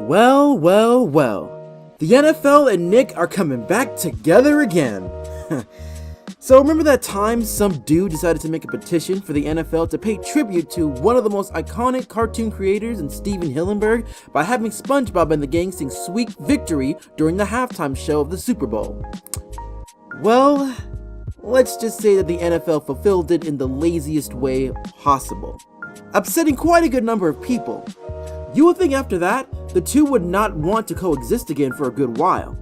Well. The NFL and Nick are coming back together again. So remember that time some dude decided to make a petition for the NFL to pay tribute to one of the most iconic cartoon creators in Steven Hillenburg by having Spongebob and the gang sing Sweet Victory during the halftime show of the Super Bowl? Well, let's just say that the NFL fulfilled it in the laziest way possible, upsetting quite a good number of people. You would think after that, the two would not want to coexist again for a good while.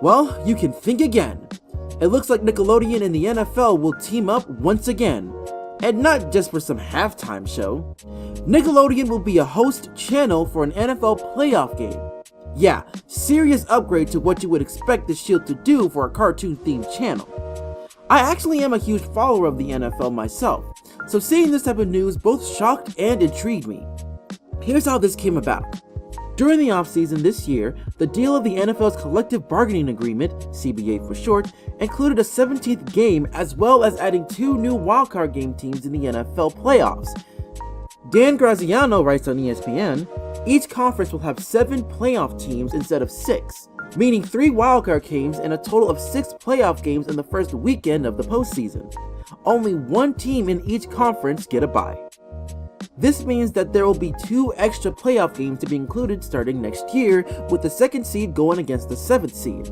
Well, you can think again. It looks like Nickelodeon and the NFL will team up once again, and not just for some halftime show. Nickelodeon will be a host channel for an NFL playoff game. Yeah, serious upgrade to what you would expect the Shield to do for a cartoon-themed channel. I actually am a huge follower of the NFL myself, so seeing this type of news both shocked and intrigued me. Here's how this came about. During the offseason this year, the deal of the NFL's collective bargaining agreement, CBA for short, included a 17th game as well as adding 2 new wildcard game teams in the NFL playoffs. Dan Graziano writes on ESPN, each conference will have 7 playoff teams instead of 6, meaning 3 wildcard games and a total of 6 playoff games in the first weekend of the postseason. Only 1 team in each conference get a bye. This means that there will be 2 extra playoff games to be included starting next year, with the 2nd seed going against the 7th seed.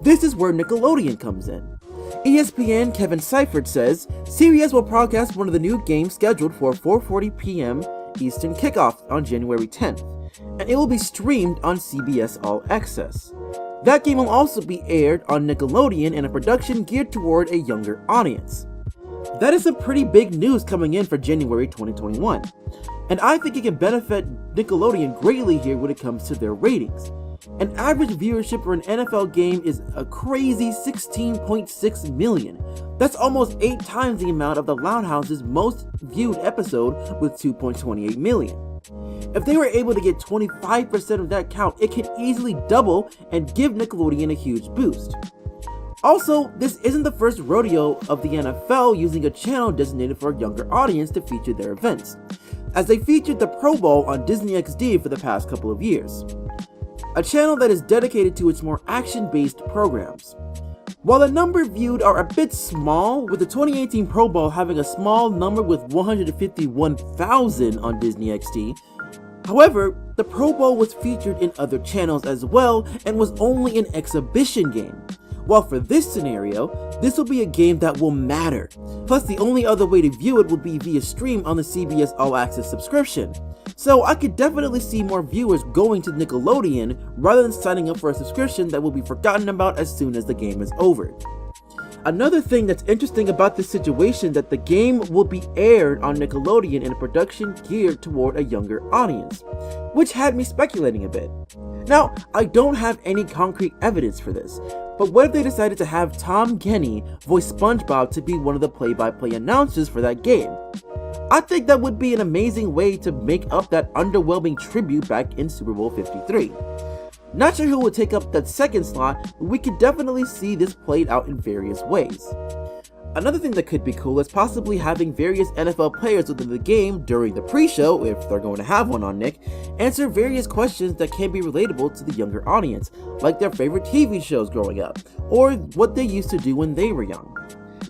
This is where Nickelodeon comes in. ESPN Kevin Seifert says, CBS will broadcast one of the new games scheduled for 4:40 p.m. Eastern kickoff on January 10th, and it will be streamed on CBS All Access. That game will also be aired on Nickelodeon in a production geared toward a younger audience. That is some pretty big news coming in for January 2021, and I think it can benefit Nickelodeon greatly here when it comes to their ratings. An average viewership for an NFL game is a crazy 16.6 million. That's almost 8 times the amount of the Loud House's most viewed episode with 2.28 million. If they were able to get 25% of that count, it could easily double and give Nickelodeon a huge boost. Also, this isn't the first rodeo of the NFL using a channel designated for a younger audience to feature their events, as they featured the Pro Bowl on Disney XD for the past couple of years. A channel that is dedicated to its more action-based programs. While the number viewed are a bit small, with the 2018 Pro Bowl having a small number with 151,000 on Disney XD, however, the Pro Bowl was featured in other channels as well and was only an exhibition game. While for this scenario, this will be a game that will matter. Plus, the only other way to view it would be via stream on the CBS All Access subscription. So I could definitely see more viewers going to Nickelodeon rather than signing up for a subscription that will be forgotten about as soon as the game is over. Another thing that's interesting about this situation that the game will be aired on Nickelodeon in a production geared toward a younger audience, which had me speculating a bit. Now, I don't have any concrete evidence for this, but what if they decided to have Tom Kenny voice SpongeBob to be one of the play-by-play announcers for that game? I think that would be an amazing way to make up that underwhelming tribute back in Super Bowl 53. Not sure who would take up that second slot, but we could definitely see this played out in various ways. Another thing that could be cool is possibly having various NFL players within the game during the pre-show, if they're going to have one on Nick, answer various questions that can be relatable to the younger audience, like their favorite TV shows growing up, or what they used to do when they were young.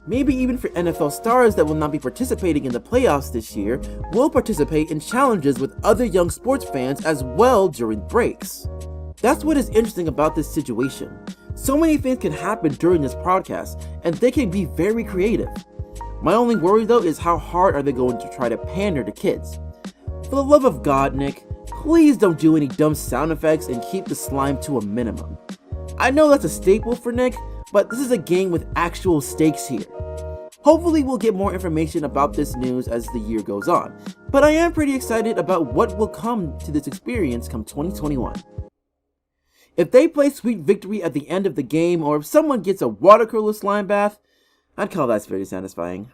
Maybe even for NFL stars that will not be participating in the playoffs this year, will participate in challenges with other young sports fans as well during breaks. That's what is interesting about this situation. So many things can happen during this podcast, and they can be very creative. My only worry though is how hard are they going to try to pander to kids. For the love of God, Nick, please don't do any dumb sound effects and keep the slime to a minimum. I know that's a staple for Nick, but this is a game with actual stakes here. Hopefully we'll get more information about this news as the year goes on, but I am pretty excited about what will come to this experience come 2021. If they play Sweet Victory at the end of the game, or if someone gets a water cooler slime bath, I'd call that very satisfying.